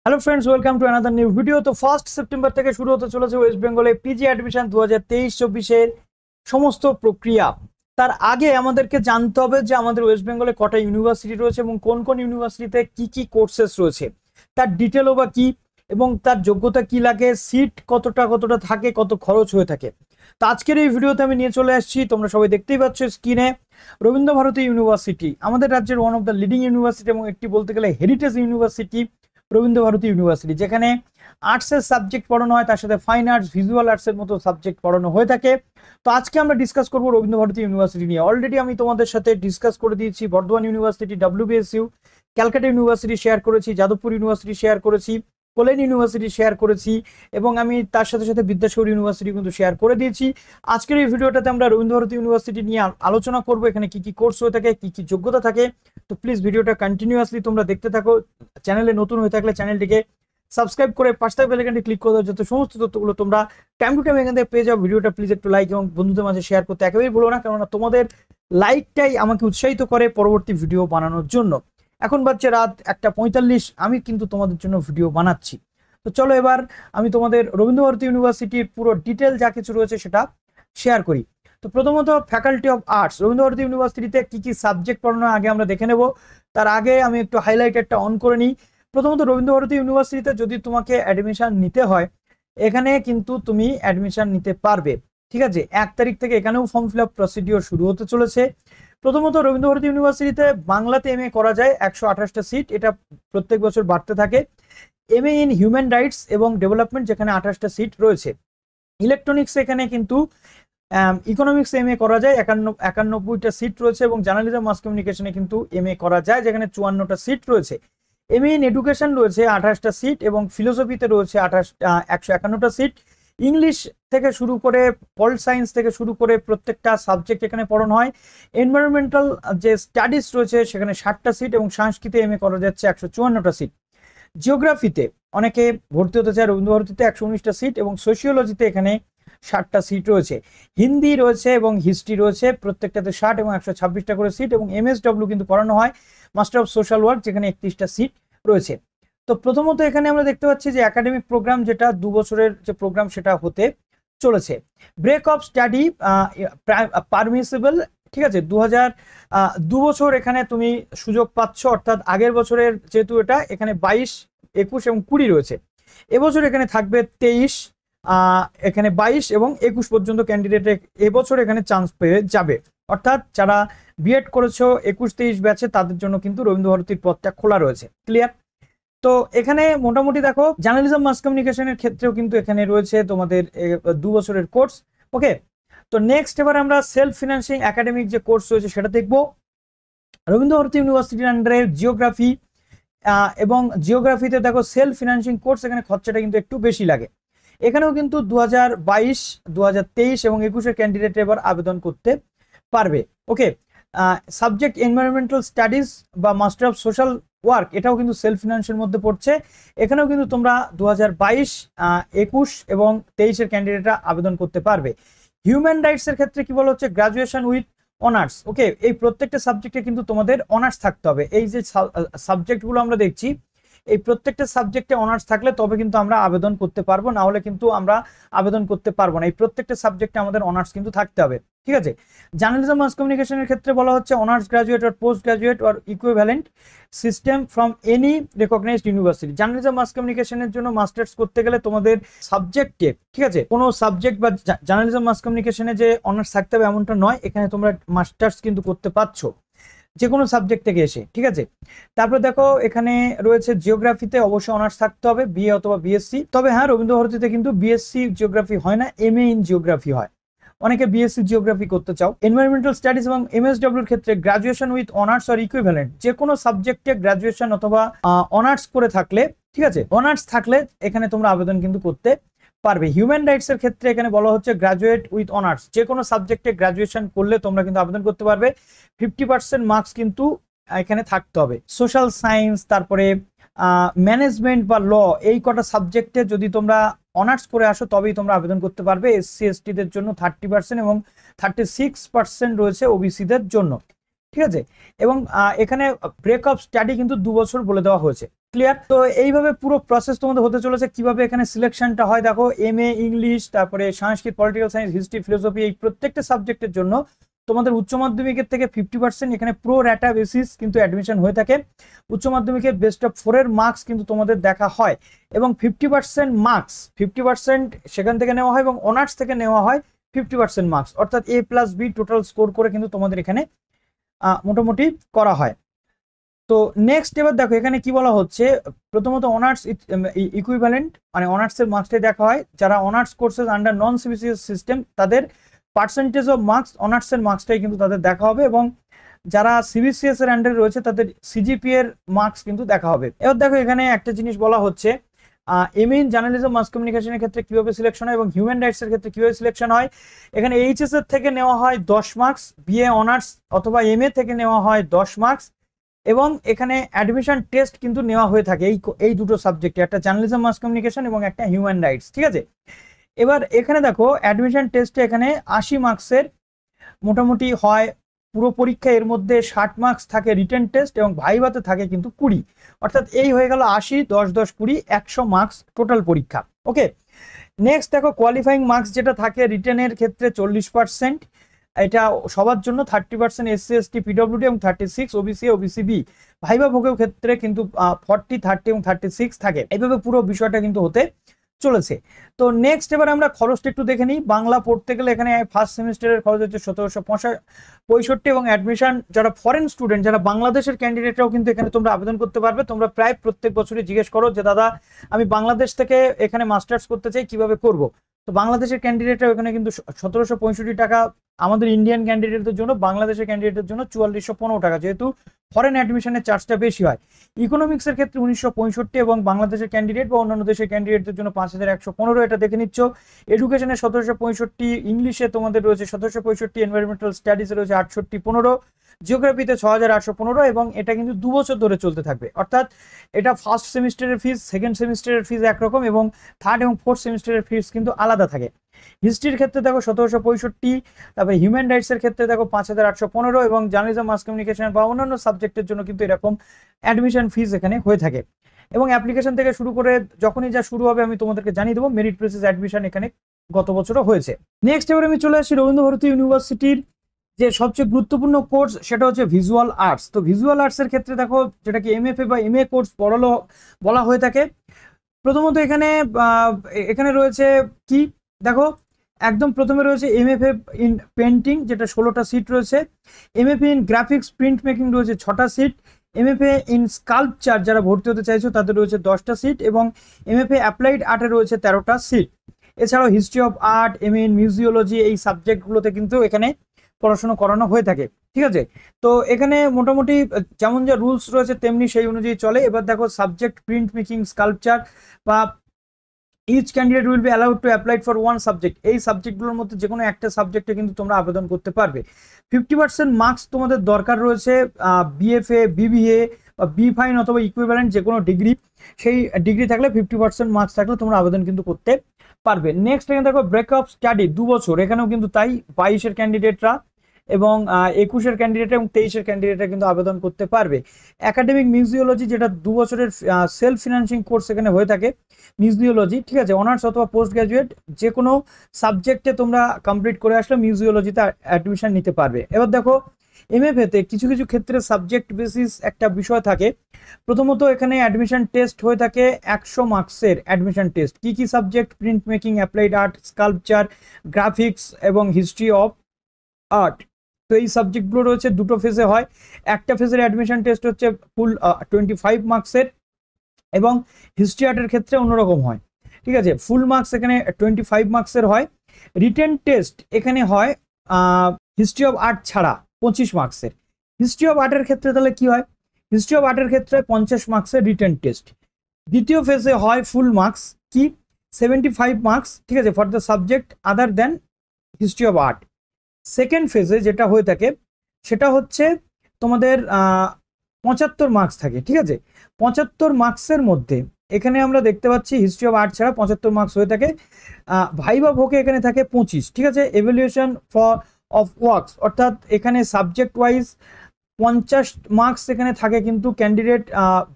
Hello friends, welcome to another new video. তো 1 September থেকে শুরু হতে চলেছে ওয়েস্ট বেঙ্গলে পিজি অ্যাডমিশন 2023-24 সমস্ত প্রক্রিয়া। তার আগে আমাদেরকে জানতে হবে যে আমাদের ওয়েস্ট বেঙ্গলে কটা ইউনিভার্সিটি রয়েছে এবং কোন কোন ইউনিভার্সিটিতে কি কি কোর্সেস রয়েছে, তার ডিটেলও বা কি এবং তার যোগ্যতা কি লাগে, সিট কতটা কতটা থাকে, কত খরচ হয়ে থাকে। তো আজকের এই ভিডিওতে আমি নিয়ে চলে আসছি, তোমরা সবাই দেখতেই পাচ্ছ স্ক্রিনে, রবীন্দ্র ভারতী ইউনিভার্সিটি, আমাদের রাজ্যের one of the leading university এবং একটি বলতে গেলে heritage university Rabindra Bharati University, যেখানে আর্টসের সাবজেক্ট পড়ানো হয়, তার সাথে ফাইন আর্টস, ভিজুয়াল আর্টসের মতো সাবজেক্ট পড়ানো হয়ে থাকে। তো আজকে আমরা ডিসকাস করবো রবীন্দ্র ভারতী ইউনিভার্সিটি নিয়ে। অলরেডি আমি তোমাদের সাথে ডিসকাস করে দিয়েছি Bardhaman university, WBSU, Calcutta university share করেছি, যাদবপুর ইউনিভার্সিটি শেয়ার করেছি, কোলেন ইউনিভার্সিটি শেয়ার করেছি এবং আমি তার সাথে সাথে বিদ্যাসাগর ইউনিভার্সিটি কিন্তু শেয়ার করে দিয়েছি। আজকের এই ভিডিওটাতে আমরা রবীন্দ্র ভারতী ইউনিভার্সিটি নিয়ে আলোচনা করবো, এখানে কি কি কোর্স হয়ে থাকে, কি কি যোগ্যতা থাকে। তো প্লিজ ভিডিওটা কন্টিনিউয়াসলি তোমরা দেখতে থাকো। চ্যানেলে নতুন হয়ে থাকলে চ্যানেলটিকে সাবস্ক্রাইব করে পাশে বেল আইকনটি ক্লিক করে দাও, যাতে সমস্ত তথ্যগুলো তোমরা টাইম টু টাইম এখান থেকে পেয়ে যাও। ভিডিওটা প্লিজ একটু লাইক এবং বন্ধুদের মাঝে শেয়ার করতে একেবারেই ভুলো না, কেননা তোমাদের লাইকটাই আমাকে উৎসাহিত করে পরবর্তী ভিডিও বানানোর জন্য। এখন বাজছে রাত 1:45, আমি কিন্তু তোমাদের জন্য ভিডিও বানাচ্ছি। তো চলো এবার আমি তোমাদের রবীন্দ্র ভারতী ইউনিভার্সিটির পুরো ডিটেল যা কিছু রয়েছে সেটা শেয়ার করি। তো প্রথমত faculty of arts, Rabindra Bharati ইউনিভার্সিটিতে কি কি সাবজেক্ট পড়ানো আগে আমরা দেখে নেব। তার আগে আমি একটু হাইলাইটারটা অন করে নিই। প্রথমত রবীন্দ্র ভারতী ইউনিভার্সিটিতে যদি তোমাকে অ্যাডমিশন নিতে হয়, এখানে কিন্তু তুমি অ্যাডমিশন নিতে পারবে, ঠিক আছে। 1 তারিখ থেকে এখানেও ফর্ম ফিল আপ প্রসিডিওর শুরু হতে চলেছে। প্রথমত রবীন্দ্র ভারতী ইউনিভার্সিটিতে বাংলাতে MA করা যায়, 128টা সিট, এটা প্রত্যেক বছর বাড়তে থাকে। MA ইন হিউম্যান রাইটস এবং ডেভেলপমেন্ট, যেখানে 28টা সিট রয়েছে। ইলেকট্রনিক্স এখানে কিন্তু ইকোনমিক্স MA করা যায়, 91টা সিট রয়েছে এবং জার্নালিজম মাস কমিউনিকেশনে কিন্তু MA করা যায়, যেখানে 54টা সিট রয়েছে। MA ইন এডুকেশন রয়েছে 28টা সিট এবং ফিলোসফিতে রয়েছে 151টা সিট। ইংলিশ থেকে শুরু করে পল সায়েন্স থেকে শুরু করে প্রত্যেকটা সাবজেক্ট এখানে পড়ানো হয়। এনভায়রনমেন্টাল যে স্টাডিজ রয়েছে সেখানে 60টা সিট এবং সংস্কৃতে MA করা যাচ্ছে 154টা সিট। জিওগ্রাফিতে অনেকে ভর্তি হতে চায় রবীন্দ্র ভারতীতে, 119টা সিট এবং সোশিওলজিতে এখানে 60টা সিট রয়েছে। হিন্দি রয়েছে এবং হিস্ট্রি রয়েছে, প্রত্যেকটাতে 60 এবং 126টা করে সিট এবং MSW কিন্তু করানো হয়, মাস্টার অফ সোশ্যাল ওয়ার্ক, যেখানে 31টা সিট রয়েছে। তো প্রথমত এখানে আমরা দেখতে পাচ্ছি যে একাডেমিক প্রোগ্রাম, যেটা 2 বছরের যে প্রোগ্রাম সেটা হতে চলেছে। ব্রেক অফ স্টাডি পারমিসিবল, ঠিক আছে। 2 বছর এখানে তুমি সুযোগ পাচ্ছ, অর্থাৎ আগের বছরের যেহেতু এটা এখানে 22, 21 এবং 20 রয়েছে, এবছর এখানে থাকবে 23, এখানে 22 এবং 21 পর্যন্ত ক্যান্ডিডেট এবছর এখানে চান্স পেয়ে যাবে। অর্থাৎ যারা B.Ed করেছো 21-23 ব্যাচে, তাদের জন্য কিন্তু রবীন্দ্র ভারতীর পথটা খোলা রয়েছে। ক্লিয়ার? তো এখানে মোটামুটি দেখো জার্নালিজম মাস কমিউনিকেশনের ক্ষেত্রেও কিন্তু এখানে রয়েছে তোমাদের 2 বছরের কোর্স। ওকে, তো নেক্সট এবার আমরা সেলফ ফিনান্সিং একাডেমিক যে কোর্স রয়েছে সেটা দেখবো। রবীন্দ্র ভারতী ইউনিভার্সিটির আন্ডারে জিওগ্রাফি এবং জিওগ্রাফিতে দেখো সেলফ ফিনান্সিং কোর্স, এখানে খরচাটা কিন্তু একটু বেশি লাগে। এখানেও কিন্তু 2022, 2023 এবং 21-এর ক্যান্ডিডেট এবার আবেদন করতে পারবে। ওকে, সাবজেক্ট এনভায়রনমেন্টাল স্টাডিজ বা মাস্টার অফ সোশ্যাল ওয়ার্ক, এটাও কিন্তু সেলফ ফিনান্সের মধ্যে পড়ছে। এখানেও কিন্তু তোমরা 2022, 21 এবং 23-এর ক্যান্ডিডেটরা আবেদন করতে পারবে। হিউম্যান রাইটস এর ক্ষেত্রে কি বলা হচ্ছে, গ্রাজুয়েশন উইথ অনার্স। ওকে, এই প্রত্যেকটা সাবজেক্টে কিন্তু তোমাদের অনার্স থাকতে হবে। এই যে সাবজেক্টগুলো আমরা দেখছি, এই প্রত্যেকটা সাবজেক্টে অনার্স থাকলে তবে কিন্তু আমরা আবেদন করতে পারবো, না হলে কিন্তু আমরা আবেদন করতে পারবো না। এই প্রত্যেকটা সাবজেক্টে আমাদের অনার্স কিন্তু থাকতে হবে, ঠিক আছে। জার্নালিজম মাস কমিউনিকেশনের ক্ষেত্রে বলা হচ্ছে honours graduate or post graduate or equivalent system from any recognised university. Journalism mass কমিউনিকেশনের জন্য মাস্টার্স করতে গেলে তোমাদের সাবজেক্টে, ঠিক আছে, কোনো সাবজেক্ট বা জার্নালিজম মাস কমিউনিকেশনে যে অনার্স থাকতে হবে এমনটা নয়, এখানে তোমরা মাস্টার্স কিন্তু করতে পারছো যে কোনো সাবজেক্ট থেকে এসে, ঠিক আছে। তারপরে দেখো এখানে রয়েছে জিওগ্রাফিতে অবশ্যই অনার্স থাকতে হবে, BA অথবা BSc। তবে হ্যাঁ, রবীন্দ্র ভারতীতে কিন্তু BSc জিওগ্রাফি হয় না, MA ইন জিওগ্রাফি হয়। অনেকে BSc জিওগ্রাফি করতে চাও। এনভায়রনমেন্টাল স্টাডিজ এবং MSW এর ক্ষেত্রে graduation with honours or equivalent, যে কোনো সাবজেক্টে গ্রাজুয়েশন অথবা অনার্স করে থাকলে, ঠিক আছে, অনার্স থাকলে এখানে তোমরা আবেদন কিন্তু করতে পারবে। হিউম্যান রাইটস এর ক্ষেত্রে এখানে বলা হচ্ছে গ্রাজুয়েট উইথ অনার্স, যে কোনো সাবজেক্টে গ্রাজুয়েশন করলে তোমরা কিন্তু আবেদন করতে পারবে। 50% মার্কস কিন্তু এখানে থাকতে হবে। সোশ্যাল সায়েন্স, তারপরে ম্যানেজমেন্ট বা ল, এই কটা সাবজেক্টে যদি তোমরা অনার্স করে আসো তবেই তোমরা আবেদন করতে পারবে। SC ST দের জন্য 30% এবং 36% রয়েছে OBC দের জন্য, ঠিক আছে। এবং এখানে ব্রেক অফ স্টাডি কিন্তু 2 বছর বলে দেওয়া হয়েছে। ক্লিয়ার? তো এইভাবে পুরো প্রসেস তোমাদের হতে চলেছে। কিভাবে এখানে সিলেকশনটা হয় দেখো, MA ইংলিশ, তারপরে সংস্কৃত, পলিটিক্যাল সায়েন্স, হিস্ট্রি, ফিলোসফি, এই প্রত্যেকটা সাবজেক্টের জন্য তোমাদের উচ্চ মাধ্যমিকের থেকে 50% এখানে প্রো র্যাটা বেসিস কিন্তু অ্যাডমিশন হয়ে থাকে। উচ্চ মাধ্যমিকের বেস্ট অফ 4-এর মার্কস কিন্তু তোমাদের দেখা হয় এবং 50% মার্কস 50% সেখান থেকে নেওয়া হয় এবং অনার্স থেকে নেওয়া হয় 50% মার্কস, অর্থাৎ A+B টোটাল স্কোর করে কিন্তু তোমাদের এখানে মোটামুটি করা হয়। তো নেক্সট এবার দেখো এখানে কি বলা হচ্ছে, প্রথমত অনার্স ইকুইভ্যালেন্ট মানে অনার্সের মার্কসটাই দেখা হয়। যারা অনার্স কোর্সেস আন্ডার নন সিবিসিএস সিস্টেম তাদের পার্সেন্টেজ অফ মার্কস অনার্সের মার্কসটাই কিন্তু তাদের দেখা হবে, এবং যারা সিবিসিএস এর আন্ডারে রয়েছে তাদের সিজিপি এর মার্কস কিন্তু দেখা হবে। এবার দেখো এখানে একটা জিনিস বলা হচ্ছে, MA ইন জার্নালিজম মাস কমিউনিকেশনের ক্ষেত্রে কিভাবে সিলেকশন হয় এবং হিউম্যান রাইটস এর ক্ষেত্রে কিভাবে সিলেকশন হয়। এখানে এইচএস এর থেকে নেওয়া হয় 10 মার্কস, BA অনার্স অথবা MA থেকে নেওয়া হয় 10 মার্কস, এবং এখানে অ্যাডমিশন টেস্ট কিন্তু নেওয়া হয়ে থাকে এই দুটো সাবজেক্টে, একটা জার্নালিজম মাস কমিউনিকেশন এবং একটা হিউম্যান রাইটস, ঠিক আছে। এবার এখানে দেখো অ্যাডমিশন টেস্টে এখানে 80 মার্কসের মোটামুটি হয় পুরো পরীক্ষা, এর মধ্যে 60 মার্কস থাকে রিটেন টেস্ট এবং ভাইভাতে থাকে কিন্তু 20, অর্থাৎ এই হয়ে গেল 80, 10, 10, 20, 100 মার্কস টোটাল পরীক্ষা। ওকে, নেক্সট দেখো কোয়ালিফাইং মার্কস যেটা থাকে রিটেনের ক্ষেত্রে 40%, এটা সবার জন্য, 30% SC ST PWD এবং 36 OBC OBCB। ভাইবা ভোগের ক্ষেত্রে কিন্তু 40, 30 এবং 36 থাকে। এইভাবে পুরো বিষয়টা কিন্তু হতে চলেছে। তো নেক্সট এবার আমরা খরচটা একটু দেখে নিই। বাংলা পড়তে গেলে এখানে ফার্স্ট সেমিস্টারের খরচ হচ্ছে 1765 এবং অ্যাডমিশন যারা ফরেন স্টুডেন্ট, যারা বাংলাদেশের ক্যান্ডিডেটরাও কিন্তু এখানে তোমরা আবেদন করতে পারবে। তোমরা প্রায় প্রত্যেক বছরই জিজ্ঞেস করো যে দাদা আমি বাংলাদেশ থেকে এখানে মাস্টার্স করতে চাই, কিভাবে করব। তো বাংলাদেশের ক্যান্ডিডেটরাও এখানে কিন্তু 1765 টাকা, আমাদের ইন্ডিয়ান ক্যান্ডিডেটদের জন্য, বাংলাদেশের ক্যান্ডিডেটের জন্য 4415 টাকা, যেহেতু ফরেন অ্যাডমিশনের চার্জটা বেশি হয়। ইকোনমিক্সের ক্ষেত্রে 1965 এবং বাংলাদেশের ক্যান্ডিডেট বা অন্যান্য দেশের ক্যান্ডিডেটদের জন্য 5115, এটা দেখে নিচ্ছ। এডুকেশনে 1765, ইংলিশে তোমাদের রয়েছে 1765, এনভায়রনমেন্টাল স্টাডিজে রয়েছে 6815, জিওগ্রাফিতে 6815, এবং এটা কিন্তু 2 বছর ধরে চলতে থাকবে। অর্থাৎ এটা ফার্স্ট সেমিস্টারের ফিস, সেকেন্ড সেমিস্টারের ফিস একরকম এবং থার্ড এবং ফোর্থ সেমিস্টারের ফিস কিন্তু আলাদা থাকে। হিস্ট্রির ক্ষেত্রে দেখো 1765, তারপরে হিউম্যান রাইটস এর ক্ষেত্রে দেখো 5815, এবং জার্নালিজম মাস কমিউনিকেশন বা অন্যান্য সাবজেক্টের জন্য কিন্তু এরকম অ্যাডমিশন ফিস এখানে হয়ে থাকে। এবং অ্যাপ্লিকেশন থেকে শুরু করে যখনই যা শুরু হবে আমি তোমাদেরকে জানিয়ে দেবো। মেরিট বেসিস অ্যাডমিশন এখানে গত বছরও হয়েছে। নেক্সট এবার আমি চলে আসি রবীন্দ্র ভারতী ইউনিভার্সিটির যে সবচেয়ে গুরুত্বপূর্ণ কোর্স, সেটা হচ্ছে ভিজুয়াল আর্টস। তো ভিজুয়াল আর্টস এর ক্ষেত্রে দেখো, যেটাকে MFA বা MA কোর্স বলা হয়ে থাকে। প্রথমত এখানে রয়েছে কি দেখো, একদম প্রথমে রয়েছে MFA ইন পেন্টিং, যেটা 16টা সিট রয়েছে। MFA in graphics print making রয়েছে 6টা সিট। MFA ইন স্কাল্পচার যারা ভর্তি হতে চাইছো তাদের রয়েছে 10টা সিট, এবং MFA অ্যাপ্লাইড আর্টে রয়েছে 13টা সিট। এছাড়াও history of art, MA in museology, এই সাবজেক্টগুলোতে কিন্তু এখানে পড়াশোনা করানো হয়ে থাকে, ঠিক আছে। তো এখানে মোটামুটি যেমন যা রুলস রয়েছে তেমনি সেই অনুযায়ী চলে। এবার দেখো সাবজেক্ট প্রিন্ট মেকিং, স্কাল্পচার বা each candidate will be allowed to apply for one subject, এই সাবজেক্টগুলোর মধ্যে যে কোনো একটা সাবজেক্টে কিন্তু তোমরা আবেদন করতে পারবে। 50% মার্কস তোমাদের দরকার রয়েছে BFA, BBA বা B.Fine অথবা ইকুইভ্যালেন্ট যে কোনো ডিগ্রি, সেই ডিগ্রি থাকলে 50% মার্কস থাকলে তোমরা আবেদন কিন্তু করতে পারবে। নেক্সট এখানে দেখো ব্রেক অফ স্টাডি 2 বছর, এখানেও কিন্তু তাই 22-এর ক্যান্ডিডেটরা এবং 21-এর ক্যান্ডিডেট এবং 23-এর ক্যান্ডিডেটরা কিন্তু আবেদন করতে পারবে। একাডেমিক মিউজিওলজি, যেটা 2 বছরের সেলফ ফিনান্সিং কোর্স এখানে হয়ে থাকে মিউজিওলজি, ঠিক আছে। অনার্স অথবা পোস্ট গ্রাজুয়েট যে কোনো সাবজেক্টে তোমরা কমপ্লিট করে আসলে মিউজিওলজিতে অ্যাডমিশন নিতে পারবে। এবার দেখো MFA-তে কিছু কিছু ক্ষেত্রে সাবজেক্ট বেসিস একটা বিষয় থাকে। প্রথমত এখানে অ্যাডমিশন টেস্ট হয়ে থাকে 100 মার্কসের অ্যাডমিশন টেস্ট। কি কি subject? Print making, applied art, sculpture, graphics এবং হিস্ট্রি অফ আর্ট। তো এই সাবজেক্টগুলো রয়েছে, দুটো ফেজে হয়। একটা ফেজের অ্যাডমিশন টেস্ট হচ্ছে ফুল 25 মার্কসের, এবং হিস্ট্রি আর্টের ক্ষেত্রে অন্যরকম হয়, ঠিক আছে। ফুল মার্কস এখানে 25 মার্কসের হয়। রিটেন টেস্ট এখানে হয় হিস্ট্রি অফ আর্ট ছাড়া 25 মার্কসের। হিস্ট্রি অফ আর্টের ক্ষেত্রে তাহলে কি হয়? হিস্ট্রি অফ আর্টের ক্ষেত্রে 50 মার্কসের রিটেন টেস্ট। দ্বিতীয় ফেজে হয় ফুল মার্কস, কি 75 মার্কস, ঠিক আছে, for the subject other then history of art. Second ফেজে যেটা হয়ে থাকে সেটা হচ্ছে তোমাদের 75 মার্কস থাকে, ঠিক আছে। 75 মার্কসের মধ্যে এখানে আমরা দেখতে পাচ্ছি হিস্ট্রি অফ আর্ট ছাড়া 75 মার্কস হয়ে থাকে। ভাইবা ভোকে এখানে থাকে 25, ঠিক আছে। এভ্যালুয়েশন অফ ওয়ার্কস, অর্থাৎ এখানে সাবজেক্ট ওয়াইজ 50 মার্কস এখানে থাকে কিন্তু candidate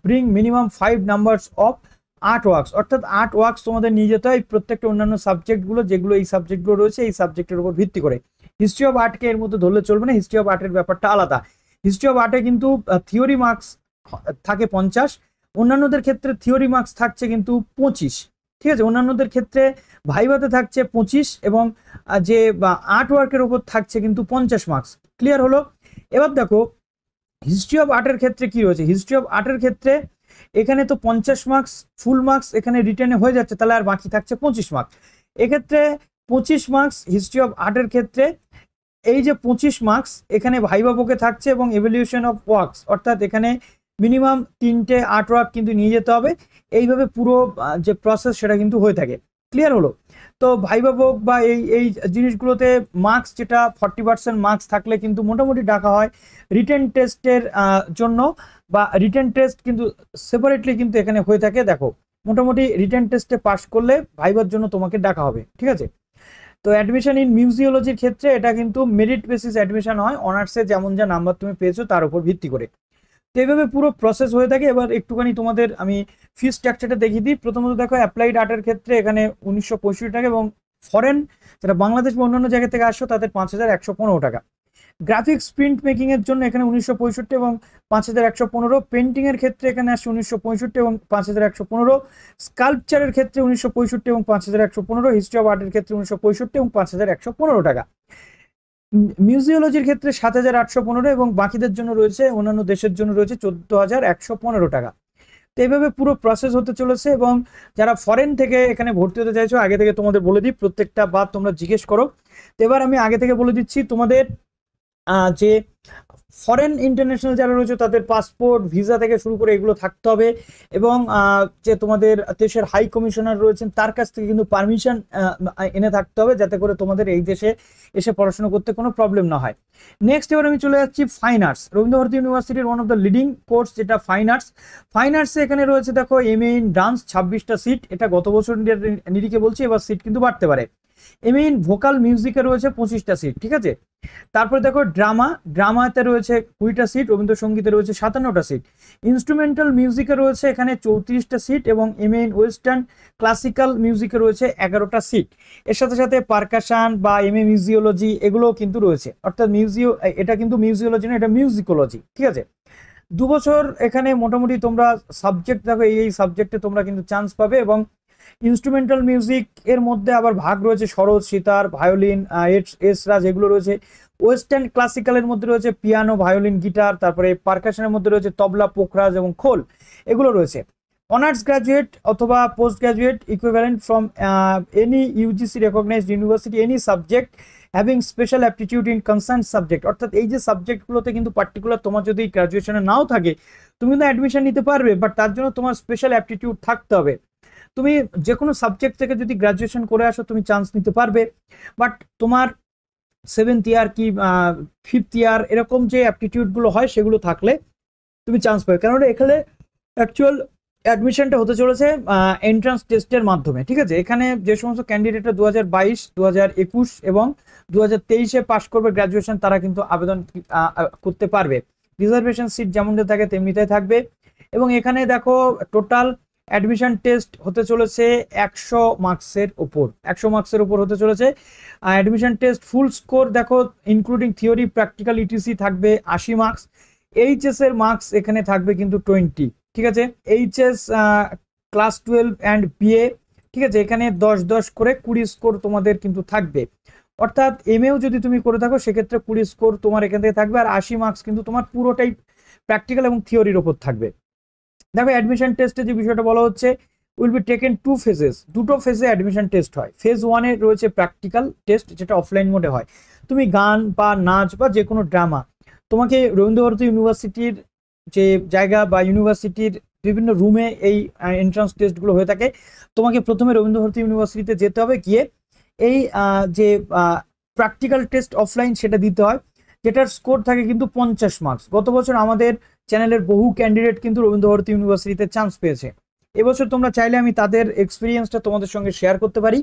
bring minimum 5 numbers of art works, অর্থাৎ আর্ট ওয়ার্কস তোমাদের নিয়ে যেতে হয় প্রত্যেকটা অন্যান্য সাবজেক্টগুলো, যেগুলো এই সাবজেক্টগুলো রয়েছে এই সাবজেক্টের উপর ভিত্তি করে। হিস্ট্রি অফ আর্টকে এর মধ্যে ধরলে চলবে না, হিস্ট্রি অফ আর্টের ব্যাপারটা আলাদা। হিস্ট্রি অফ আর্টে কিন্তু থিওরি মার্কস থাকে 50, অন্যান্যদের ক্ষেত্রে থিওরি মার্কস থাকছে কিন্তু 25, ঠিক আছে। অন্যান্যদের ক্ষেত্রে ভাইভাতে থাকছে 25 এবং যে আর্ট ওয়ার্কের উপর থাকছে কিন্তু 50 মার্কস। ক্লিয়ার হলো? এবার দেখো হিস্ট্রি অফ আর্টের ক্ষেত্রে কি রয়েছে। হিস্ট্রি অফ আর্টের ক্ষেত্রে এখানে তো 50 মার্কস ফুল মার্কস এখানে রিটেনে হয়ে যাচ্ছে, তাহলে আর বাকি থাকছে 25 মার্কস। এক্ষেত্রে 25 মার্কস হিস্ট্রি অফ আর্টের ক্ষেত্রে, এই যে 25 মার্কস এখানে ভাইভা বুকে থাকছে এবং এভ্যালুয়েশন অফ ওয়ার্কস, অর্থাৎ এখানে মিনিমাম 3টে আর্ট ওয়ার্ক কিন্তু নিয়ে যেতে হবে। এইভাবে পুরো যে প্রসেস সেটা কিন্তু হয়ে থাকে। ক্লিয়ার হলো? তো ভাইভা বুক বা এই জিনিসগুলোতে মার্কস যেটা 40% মার্কস থাকলে কিন্তু মোটামুটি ডাকা হয় রিটেন টেস্টের জন্য, বা রিটেন টেস্ট কিন্তু সেপারেটলি কিন্তু এখানে হয়ে থাকে। দেখো মোটামুটি রিটেন টেস্টে পাস করলে ভাইভার জন্য তোমাকে ডাকা হবে, ঠিক আছে। তো অ্যাডমিশন ইন মিউজিওলজির ক্ষেত্রে এটা কিন্তু মেরিট বেসিস অ্যাডমিশন হয়, অনার্সে যেমন যা নাম্বার তুমি পেয়েছো তার উপর ভিত্তি করে। তো এইভাবে পুরো প্রসেস হয়ে থাকে। এবার একটুখানি তোমাদের আমি ফি স্ট্রাকচারটা দেখিয়ে দিই। প্রথমত দেখো অ্যাপ্লাইড আর্টের ক্ষেত্রে এখানে 1965 টাকা, এবং ফরেন যারা বাংলাদেশ বা অন্যান্য জায়গা থেকে আসছো তাদের 5115 টাকা। গ্রাফিক্স প্রিন্ট মেকিং এর জন্য এখানে 1965 এবং 5115। পেন্টিং এর ক্ষেত্রে এখানে আসছে 1965 এবং 5115। স্কাল্পচারের ক্ষেত্রে 1965 এবং 5115। হিস্ট্রি অফ আর্টের ক্ষেত্রে 1965 এবং 5115 টাকা। মিউজিওলজির ক্ষেত্রে 7815 এবং বাকিদের জন্য রয়েছে, অন্যান্য দেশের জন্য রয়েছে 14115 টাকা। তো এইভাবে পুরো প্রসেস হতে চলেছে। এবং যারা ফরেন থেকে এখানে ভর্তি হতে চাইছো আগে থেকে তোমাদের বলে দিই, প্রত্যেকটা বাদ তোমরা জিজ্ঞেস করো। তো এবার আমি আগে থেকে বলে দিচ্ছি তোমাদের যে ফরেন ইন্টারন্যাশনাল যারা রয়েছে তাদের পাসপোর্ট ভিসা থেকে শুরু করে এগুলো থাকতে হবে, এবং যে তোমাদের দেশের হাই কমিশনার রয়েছেন তার কাছ থেকে কিন্তু পারমিশন এনে থাকতে হবে, যাতে করে তোমাদের এই দেশে এসে পড়াশোনা করতে কোনো প্রবলেম না হয়। নেক্সট এবার আমি চলে যাচ্ছি ফাইন আর্টস। রবীন্দ্র ভারতী ইউনিভার্সিটির one of the leading course যেটা ফাইন আর্টস। ফাইন আর্টসে এখানে রয়েছে দেখো MA ইন ডান্স 26টা সিট, এটা গত বছর নিরিখে বলছি, এবার সিট কিন্তু বাড়তে পারে। MA ইন ভোকাল মিউজিকে রয়েছে 25টা সিট, ঠিক আছে। তারপরে দেখো ড্রামাতে রয়েছে 20টা সিট, রবীন্দ্রসঙ্গীতে রয়েছে 57টা সিট। ইনস্ট্রুমেন্টাল মিউজিকে রয়েছে এখানে 34টা সিট, এবং MA ইন ওয়েস্টার্ন ক্লাসিক্যাল মিউজিকে রয়েছে 11টা সিট। এর সাথে সাথে পারকাশন বা MA মিউজিওলজি এগুলো কিন্তু রয়েছে, অর্থাৎ এটা কিন্তু মিউজিওলজি না, এটা মিউজিকোলজি, ঠিক আছে। 2 বছর এখানে মোটামুটি তোমরা সাবজেক্ট দেখো এই সাবজেক্টে তোমরা কিন্তু চান্স পাবে। এবং ইনস্ট্রুমেন্টাল মিউজিক এর মধ্যে আবার ভাগ রয়েছে সরোদ, সিতার, ভায়োলিন, এসরা যেগুলো রয়েছে। ওয়েস্টার্ন ক্লাসিক্যালের মধ্যে রয়েছে পিয়ানো, ভায়োলিন, গিটার। তারপরে পারকাশনের মধ্যে রয়েছে তবলা, পোখরাজ এবং খোল, এগুলো রয়েছে। অনার্স গ্রাজুয়েট অথবা post graduate equivalent from any UGC recognized university any subject having special aptitude in concern subject, অর্থাৎ এই যে সাবজেক্টগুলোতে কিন্তু পার্টিকুলার তোমার যদি গ্রাজুয়েশনে নাও থাকে তুমি কিন্তু অ্যাডমিশন নিতে পারবে, বাট তার জন্য তোমার স্পেশাল অ্যাপটিটিউড থাকতে হবে। তুমি যে কোনো সাবজেক্ট থেকে যদি গ্রাজুয়েশন করে আসো তুমি চান্স নিতে পারবে, বাট তোমার 7th ইয়ার কি 5th ইয়ার এরকম যে অ্যাপটিটিউডগুলো হয় সেগুলো থাকলে তুমি চান্স পাবে। কেননা এখানে অ্যাকচুয়াল অ্যাডমিশনটা হতে চলেছে এন্ট্রান্স টেস্টের মাধ্যমে, ঠিক আছে। এখানে যে সমস্ত ক্যান্ডিডেটরা 2022, 2021 এবং 2023-এ পাস করবে গ্রাজুয়েশন, তারা কিন্তু আবেদন করতে পারবে। রিজার্ভেশন সিট যেমনটা থাকে তেমনিটাই থাকবে। এবং এখানে দেখো টোটাল অ্যাডমিশন টেস্ট হতে চলেছে 100 মার্কসের উপর, 100 মার্কসের উপর হতে চলেছে অ্যাডমিশন টেস্ট। ফুল স্কোর দেখো ইনক্লুডিং থিওরি, প্র্যাকটিক্যাল, ETC থাকবে 80 মার্কস। HS এর মার্কস এখানে থাকবে কিন্তু 20, ঠিক আছে। HS ক্লাস 12 অ্যান্ড BA, ঠিক আছে, এখানে 10 করে 20 স্কোর তোমাদের কিন্তু থাকবে। অর্থাৎ MAও যদি তুমি করে থাকো সেক্ষেত্রে 20 স্কোর তোমার এখান থেকে থাকবে, আর 80 মার্কস কিন্তু তোমার পুরোটাই প্র্যাকটিক্যাল এবং থিওরির ওপর থাকবে। দেখো অ্যাডমিশন টেস্টে যে বিষয়টা বলা হচ্ছে উইল বি টেকেন 2 phases, দুটো ফেজে অ্যাডমিশন টেস্ট হয়। ফেজ 1-এ রয়েছে প্র্যাকটিক্যাল টেস্ট, যেটা অফলাইন মোডে হয়। তুমি গান বা নাচ বা যে কোনো ড্রামা, তোমাকে রবীন্দ্র ভারতী ইউনিভার্সিটির যে জায়গা বা ইউনিভার্সিটির বিভিন্ন রুমে এই এন্ট্রান্স টেস্টগুলো হয়ে থাকে। তোমাকে প্রথমে রবীন্দ্র ভারতী ইউনিভার্সিটিতে যেতে হবে, গিয়ে এই যে প্র্যাকটিক্যাল টেস্ট অফলাইন সেটা দিতে হয়, যেটার স্কোর থাকে কিন্তু 50 মার্কস। গত বছর আমাদের চ্যানেলের বহু ক্যান্ডিডেট কিন্তু রবীন্দ্র ভারতী ইউনিভার্সিটিতে চান্স পেয়েছে। এবছর তোমরা চাইলে আমি তাদের এক্সপিরিয়েন্সটা তোমাদের সঙ্গে শেয়ার করতে পারি।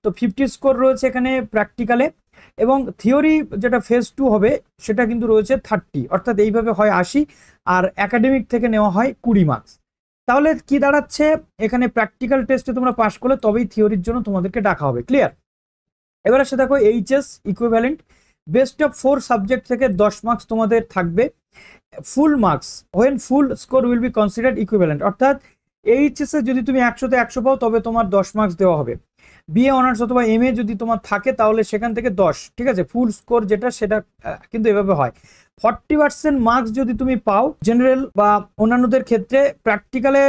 তো 50 স্কোর রয়েছে এখানে প্র্যাকটিক্যালে, এবং থিওরি যেটা ফেজ 2 হবে সেটা কিন্তু রয়েছে 30, অর্থাৎ এইভাবে হয় 80, আর একাডেমিক থেকে নেওয়া হয় 20 মার্কস। তাহলে কি দাঁড়াচ্ছে, এখানে প্র্যাকটিক্যাল টেস্টে তোমরা পাস করলে তবেই থিওরির জন্য তোমাদেরকে ডাকা হবে। ক্লিয়ার? এবার এসে দেখো HS equivalent, best of 4 subject থেকে 10 মার্কস তোমাদের থাকবে। Full marks when full score will be considered equivalent, অর্থাৎ এইচএস এ যদি তুমি 100 তে 100 পাও তবে তোমার 10 মার্কস দেওয়া হবে। বিএ অনার্স অথবা এমএ যদি তোমার থাকে তাহলে সেখান থেকে 10, ঠিক আছে, ফুল স্কোর যেটা সেটা কিন্তু এভাবে হয়। 40% মার্কস যদি তুমি পাও জেনারেল বা অন্যান্যদের ক্ষেত্রে, প্র্যাকটিক্যালে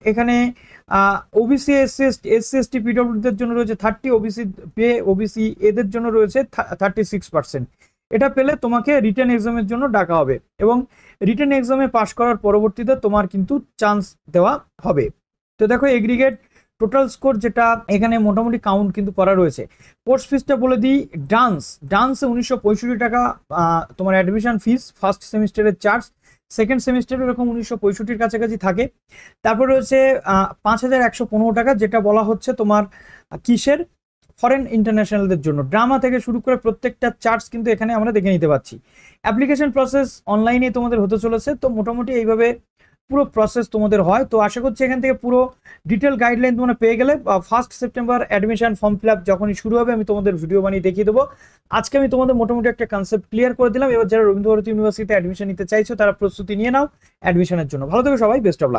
এখানে ওবিসি এসসি এসটি পিডব্লিউদের জন্য রয়েছে 30, ওবিসি বিএ ওবিসি এদের জন্য রয়েছে 36%। এটা পেলে তোমাকে রিটেন এক্সামের জন্য ডাকা হবে, এবং রিটেন এক্সামে পাশ করার পরবর্তীতে তোমার কিন্তু চান্স দেওয়া হবে। তো দেখো এগ্রিগেট টোটাল স্কোর যেটা এখানে মোটামুটি কাউন্ট কিন্তু করা রয়েছে। কোর্স ফিসটা বলে দিই, ডান্সে 1965 টাকা তোমার অ্যাডমিশন ফিস, ফার্স্ট সেমিস্টারের চার্জ, সেকেন্ড সেমিস্টারে এরকম 1965 কাছাকাছি থাকে। তারপর রয়েছে 5115 টাকা, যেটা বলা হচ্ছে তোমার কিসের, ফরেন ইন্টারন্যাশনালদের জন্য। ড্রামা থেকে শুরু করে প্রত্যেকটা চার্জ কিন্তু এখানে আমরা দেখে নিতে পাচ্ছি। অ্যাপ্লিকেশন প্রসেস অনলাইনে তোমাদের হতে চলেছে, তো মোটামুটি এইভাবে পুরো প্রসেস তোমাদের হয়। তো আশা করছি এখান থেকে পুরো ডিটেল গাইডলাইন তোমরা পেয়ে গেলে। 1 September admission form fill up যখনই শুরু হবে আমি তোমাদের ভিডিও বানিয়ে দেখিয়ে দেবো। আজকে আমি তোমাদের মোটামুটি একটা কনসেপ্ট ক্লিয়ার করে দিলাম। এবার যারা রবীন্দ্র ভারতী ইউনিভার্সিটিতে অ্যাডমিশন নিতে চাইছো তারা প্রস্তুতি নিয়ে নাও অ্যাডমিশনের জন্য। ভালো থেকো সবাই, বেস্ট অফ লাক।